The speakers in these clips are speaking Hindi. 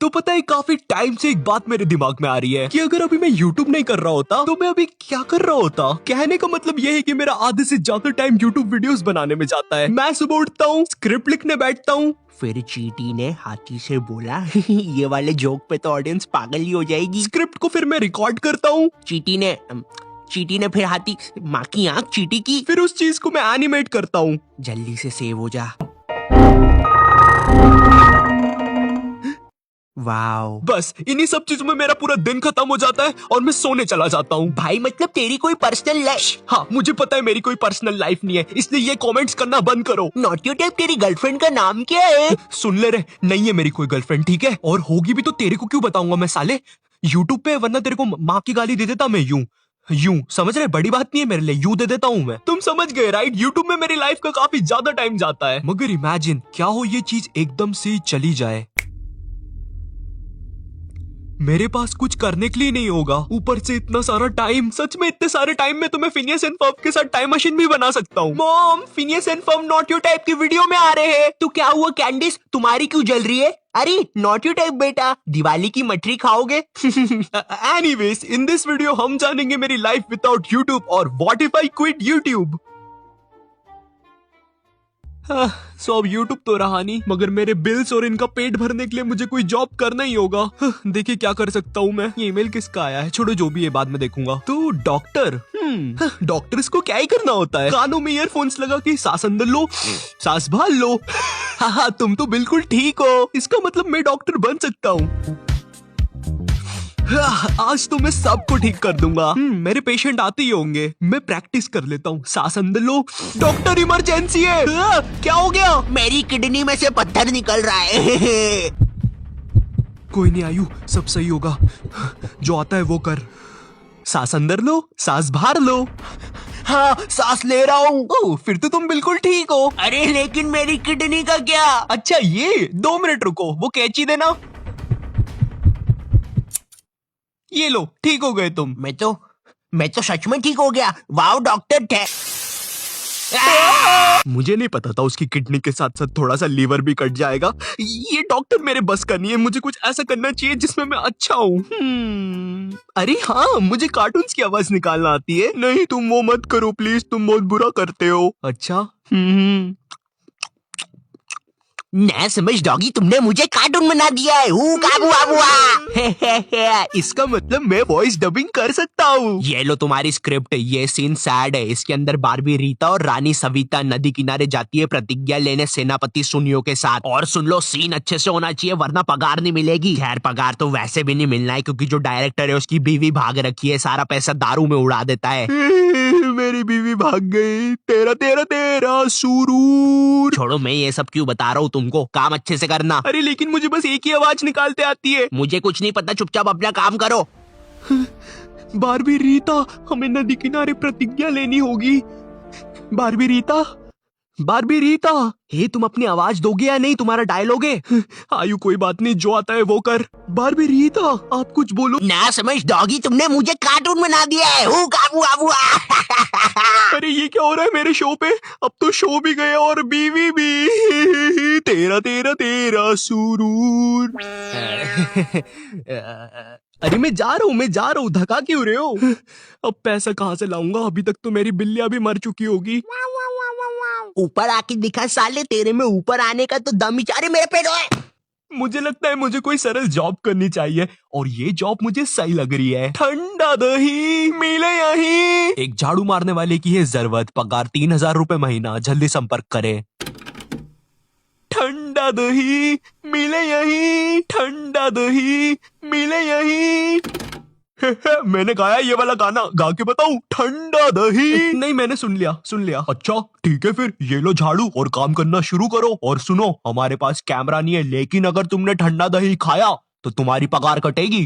तो पता है काफी टाइम से एक बात मेरे दिमाग में आ रही है कि अगर अभी मैं YouTube नहीं कर रहा होता तो मैं अभी क्या कर रहा होता। कहने का मतलब ये है कि मेरा आधे से ज्यादा टाइम YouTube वीडियोस बनाने में जाता है। मैं सुबह उठता हूँ, स्क्रिप्ट लिखने बैठता हूँ। फिर चींटी ने हाथी से बोला ये वाले जोक पे तो ऑडियंस पागल ही हो जाएगी। स्क्रिप्ट को फिर मैं रिकॉर्ड करता हूँ। चींटी ने फिर हाथी माँ की आंख चींटी की। फिर उस चीज को मैं एनिमेट करता हूँ। जल्दी से सेव हो जा। वाओ, बस इन्हीं सब चीजों में मेरा पूरा दिन खत्म हो जाता है और मैं सोने चला जाता हूँ। भाई मतलब तेरी कोई पर्सनल लाइफ? हाँ मुझे पता है मेरी कोई पर्सनल लाइफ नहीं है, इसलिए ये कमेंट्स करना बंद करो। नॉट टाइप तेरी गर्लफ्रेंड का नाम क्या है? सुन ले रे, नहीं है मेरी कोई गर्लफ्रेंड, ठीक है? और होगी भी तो तेरे को क्यों बताऊंगा मैं साले, यूट्यूब पे, वरना तेरे को माँ की गाली दे देता मैं यूं समझ रहे, बड़ी बात नहीं है मेरे लिए, यूं दे देता हूँ मैं। तुम समझ गए राइट? यूट्यूब में मेरी लाइफ का काफी ज्यादा टाइम जाता है। मगर इमेजिन क्या हो ये चीज एकदम से चली जाए, मेरे पास कुछ करने के लिए नहीं होगा, ऊपर से इतना सारा टाइम। सच में इतने सारे टाइम में तो मैं फिनियस एंड फर्ब के साथ टाइम मशीन भी बना सकता हूँ। Mom, Phineas and Ferb not your type की वीडियो में आ रहे हैं। तो क्या हुआ कैंडिस, तुम्हारी क्यों जल रही है? अरे नॉट योर टाइप बेटा, दिवाली की मठरी खाओगे? एनीवेज, इन दिस वीडियो हम जानेंगे मेरी लाइफ विदाउट यूट्यूब और what if I quit YouTube. So अब यूट्यूब तो रहा नहीं, मगर मेरे बिल्स और इनका पेट भरने के लिए मुझे कोई जॉब करना ही होगा। देखिए क्या कर सकता हूँ मैं। ये ईमेल किसका आया है, छोड़ो जो भी है बाद में देखूंगा। तो डॉक्टर, डॉक्टर्स को क्या ही करना होता है, कानों में ईयरफोन्स लगा के सांस अंदर लो, सांस बाहर लो। हाँ तुम तो बिल्कुल ठीक हो, इसका मतलब मैं डॉक्टर बन सकता हूँ। आज तो मैं सबको ठीक कर दूंगा। मेरे पेशेंट आते ही होंगे, मैं प्रैक्टिस कर लेता हूँ। सांस अंदर लो, डॉक्टर इमरजेंसी है। क्या हो गया? मेरी किडनी में से पत्थर निकल रहा है। कोई नहीं आयु, सब सही होगा, जो आता है वो कर। सांस अंदर लो, सांस बाहर लो। हाँ सांस ले रहा हूँ। फिर तो तुम बिल्कुल ठीक हो। अरे लेकिन मेरी किडनी का क्या? अच्छा ये 2 मिनट रुको, वो कैंची देना। ये लो, ठीक हो गए तुम। मैं तो सच में ठीक हो गया। वाओ डॉक्टर थे। मुझे नहीं पता था उसकी किडनी के साथ साथ थोड़ा सा लीवर भी कट जाएगा। ये डॉक्टर मेरे बस का नहीं है, मुझे कुछ ऐसा करना चाहिए जिसमें मैं अच्छा हूँ। अरे हाँ, मुझे कार्टून्स की आवाज निकालना आती है। नहीं तुम वो मत करो प्लीज, तुम बहुत बुरा करते हो। अच्छा ना समझ डॉगी, तुमने मुझे कार्टून बना दिया है। इसका मतलब मैं वॉइस डबिंग कर सकता हूँ। ये लो तुम्हारी स्क्रिप्ट। ये सीन सैड है, इसके अंदर बारबी रीता और रानी सविता नदी किनारे जाती है प्रतिज्ञा लेने सेनापति सुनियो के साथ। और सुन लो, सीन अच्छे से होना चाहिए वरना पगार नहीं मिलेगी। खैर पगार तो वैसे भी नहीं मिलना है क्योंकि जो डायरेक्टर है उसकी बीवी भाग रखी है, सारा पैसा दारू में उड़ा देता है। मेरी बीवी भाग गई, तेरा तेरा तेरा सुरूर। छोड़ो, मैं ये सब क्यों बता रहा हूँ तुमको, काम अच्छे से करना। अरे लेकिन मुझे बस एक ही आवाज निकालते आती है। मुझे कुछ नहीं पता, चुपचाप अपना काम करो। बारबी रीता, हमें नदी किनारे प्रतिज्ञा लेनी होगी। बारबी रीता, बारबी रीता, हे तुम अपनी आवाज दोगे या नहीं? तुम्हारा डायलॉग है। आयु कोई बात नहीं, जो आता है वो कर। बारबी रीता आप कुछ बोलो। ना समझ डॉगी, तुमने मुझे कार्टून बना दिया है। अरे ये क्या हो रहा है मेरे शो पे? अब तो शो भी गया और बीवी भी। तेरा तेरा तेरा सुरूर। अरे मैं जा रहा हूँ, धक्का क्यों रहे हो? अब पैसा कहाँ से लाऊंगा? अभी तक तो मेरी बिल्लियां भी मर चुकी होगी। ऊपर आके दिखा साले, तेरे में ऊपर आने का तो दम ही। अरे मेरे पेट है। मुझे लगता है मुझे कोई सरल जॉब करनी चाहिए और ये जॉब मुझे सही लग रही है। ठंडा दही मिले यहीं। एक झाड़ू मारने वाले की है जरूरत, पगार 3000 रुपए महीना, जल्दी संपर्क करें। ठंडा दही मिले यहीं, ठंडा दही मिले यहीं। मैंने गाया ये वाला गाना, गा के बताऊं? ठंडा दही। नहीं मैंने सुन लिया। अच्छा ठीक है, फिर ये लो झाड़ू और काम करना शुरू करो। और सुनो, हमारे पास कैमरा नहीं है, लेकिन अगर तुमने ठंडा दही खाया तो तुम्हारी पगार कटेगी।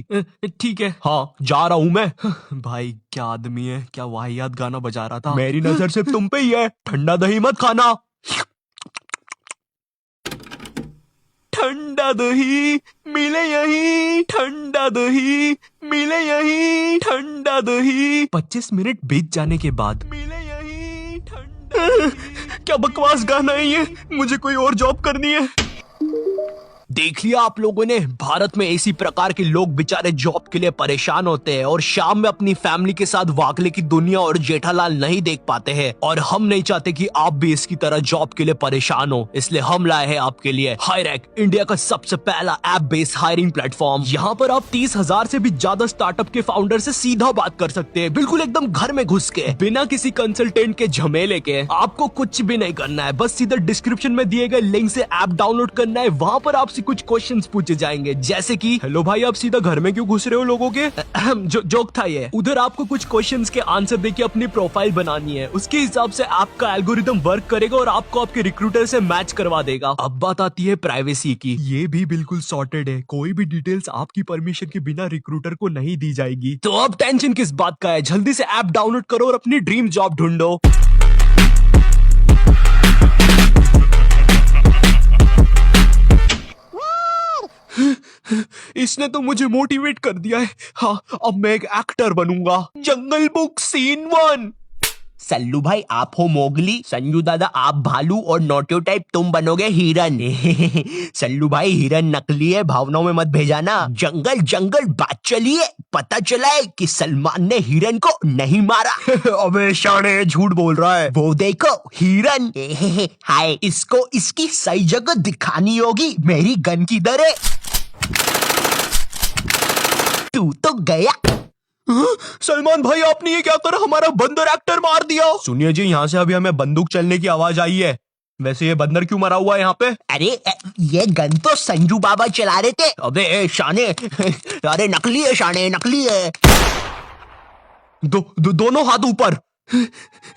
ठीक है, हाँ जा रहा हूँ मैं। भाई क्या आदमी है, क्या वाहियात गाना बजा रहा था। मेरी नजर सिर्फ तुम पे ही है, ठंडा दही मत खाना। ठंडा दही मिले यहीं, ठंडा दही मिले यहीं, ठंडा दही। 25 मिनट बीत जाने के बाद मिले यहीं ठंडा। क्या बकवास गाना है ये, मुझे कोई और जॉब करनी है। देख लिया आप लोगों ने, भारत में इसी प्रकार के लोग बेचारे जॉब के लिए परेशान होते हैं और शाम में अपनी फैमिली के साथ वाकले की दुनिया और जेठालाल नहीं देख पाते हैं। और हम नहीं चाहते कि आप भी इसकी तरह जॉब के लिए परेशान हो, इसलिए हम लाए हैं आपके लिए हायरैक, इंडिया का सबसे पहला ऐप बेस्ड हायरिंग प्लेटफॉर्म। यहाँ पर आप 30,000 से भी ज्यादा स्टार्टअप के फाउंडर से सीधा बात कर सकते हैं, बिल्कुल एकदम घर में घुस के, बिना किसी कंसल्टेंट के झमेले के। आपको कुछ भी नहीं करना है, बस सीधा डिस्क्रिप्शन में दिए गए लिंक से ऐप डाउनलोड करना है। वहाँ पर आपसे कुछ क्वेश्चंस पूछे जाएंगे, जैसे कि हेलो भाई आप सीधा घर में क्यों घुस रहे हो लोगों के, जोक था ये। उधर आपको कुछ क्वेश्चंस के आंसर देके अपनी प्रोफाइल बनानी है, उसके हिसाब से आपका एल्गोरिदम वर्क करेगा और आपको आपके रिक्रूटर से मैच करवा देगा। अब बात आती है प्राइवेसी की, ये भी बिल्कुल सॉर्टेड है, कोई भी डिटेल्स आपकी परमिशन के बिना रिक्रूटर को नहीं दी जाएगी। तो अब टेंशन किस बात का है, जल्दी से ऐप डाउनलोड करो और अपनी ड्रीम जॉब ढूंढो। इसने तो मुझे मोटिवेट कर दिया है। हाँ, अब मैं एक एक्टर बनूंगा। जंगल बुक सीन 1। सल्लू भाई आप हो मोगली, संजू दादा आप भालू और नोटियो टाइप तुम बनोगे हिरन। सल्लू भाई हिरन नकली है, भावनाओं में मत भेजाना। जंगल जंगल बात चलिए, पता चला है कि सलमान ने हिरन को नहीं मारा। अबे शाने झूठ बोल रहा है। वो देखो हिरन। हाय, इसको इसकी सही जगह दिखानी होगी। मेरी गन किधर है? तू तो गया। सलमान भाई आपने ये क्या करा, हमारा बंदर एक्टर मार दिया। सुनिए जी, यहाँ से अभी हमें बंदूक चलने की आवाज आई है। वैसे ये बंदर क्यों मरा हुआ है यहाँ पे? अरे ये गन तो संजू बाबा चला रहे थे। अबे शाने, अरे नकली है शाने, नकली है। दोनों हाथ ऊपर।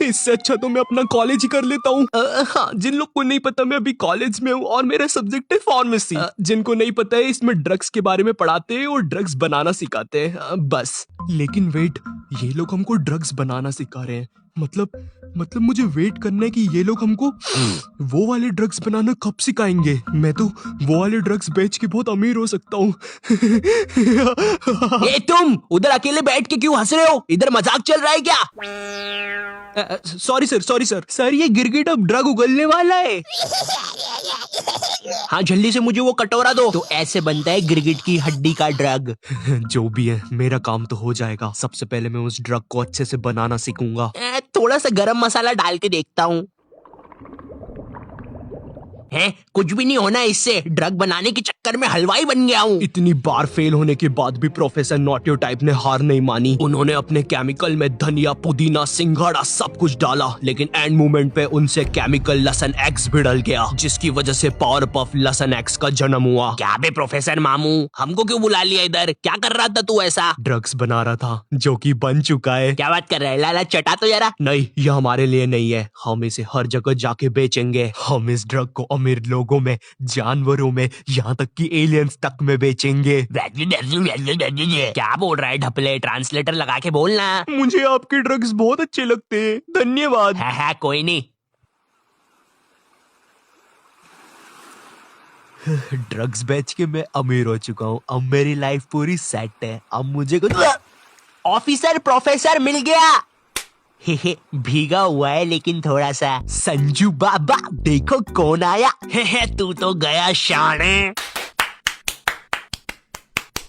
इससे अच्छा तो मैं अपना कॉलेज ही कर लेता हूँ। हाँ, जिन लोग को नहीं पता मैं अभी कॉलेज में हूँ और मेरा सब्जेक्ट है फार्मेसी। जिनको नहीं पता है इसमें ड्रग्स के बारे में पढ़ाते हैं और ड्रग्स बनाना सिखाते हैं, बस। लेकिन वेट, ये लोग हमको ड्रग्स बनाना सिखा रहे हैं, मतलब मुझे वेट करना है कि ये लोग हमको वो वाले ड्रग्स बनाना कब सिखाएंगे। मैं तो वो वाले ड्रग्स बेच के बहुत अमीर हो सकता हूँ। ए तुम उधर अकेले बैठ के क्यों हंस रहे हो? इधर मजाक चल रहा है क्या? सॉरी सर, सर ये गिरगिट अब ड्रग उगलने वाला है। हाँ, जल्दी से मुझे वो कटोरा दो। तो ऐसे बनता है गिरगिट की हड्डी का ड्रग। जो भी है, मेरा काम तो हो जाएगा। सबसे पहले मैं उस ड्रग को अच्छे से बनाना सीखूंगा। थोड़ा सा गरम मसाला डाल के देखता हूँ। है कुछ भी नहीं होना इससे, ड्रग बनाने के चक्कर में हलवाई बन गया हूँ। इतनी बार फेल होने के बाद भी प्रोफेसर नोटियो टाइप ने हार नहीं मानी। उन्होंने अपने केमिकल में धनिया, पुदीना, सिंघाड़ा सब कुछ डाला, लेकिन एंड मोमेंट पे उनसे केमिकल लसन एक्स भी डल गया, जिसकी वजह से पावर पफ लसन एक्स का जन्म हुआ। क्या बे प्रोफेसर मामू, हमको क्यों बुला लिया इधर? क्या कर रहा था तू ऐसा? ड्रग्स बना रहा था, जो कि बन चुका है। क्या बात कर रहा है? लाला चटा तो जरा। नहीं, ये हमारे लिए नहीं है, हम इसे हर जगह जाके बेचेंगे। हम इस ड्रग को अमीर लोगों में, जानवरों में, यहाँ तक कि एलियंस तक में बेचेंगे। क्या बोल रहा है ढपले? ट्रांसलेटर लगा के बोलना। मुझे आपके ड्रग्स बहुत अच्छे लगते हैं, धन्यवाद। है कोई नहीं। ड्रग्स बेच के मैं अमीर हो चुका हूँ, अब मेरी लाइफ पूरी सेट है। अब मुझे कुछ ऑफिसर प्रोफेसर मिल गया। भीगा हुआ है लेकिन थोड़ा सा। संजू बाबा देखो कौन आया। तू तो गया शाने।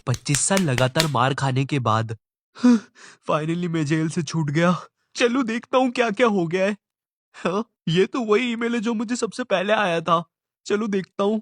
25 साल लगातार मार खाने के बाद फाइनली मैं जेल से छूट गया। चलो देखता हूँ क्या क्या हो गया है। हाँ, ये तो वही ईमेल है जो मुझे सबसे पहले आया था। चलो देखता हूँ।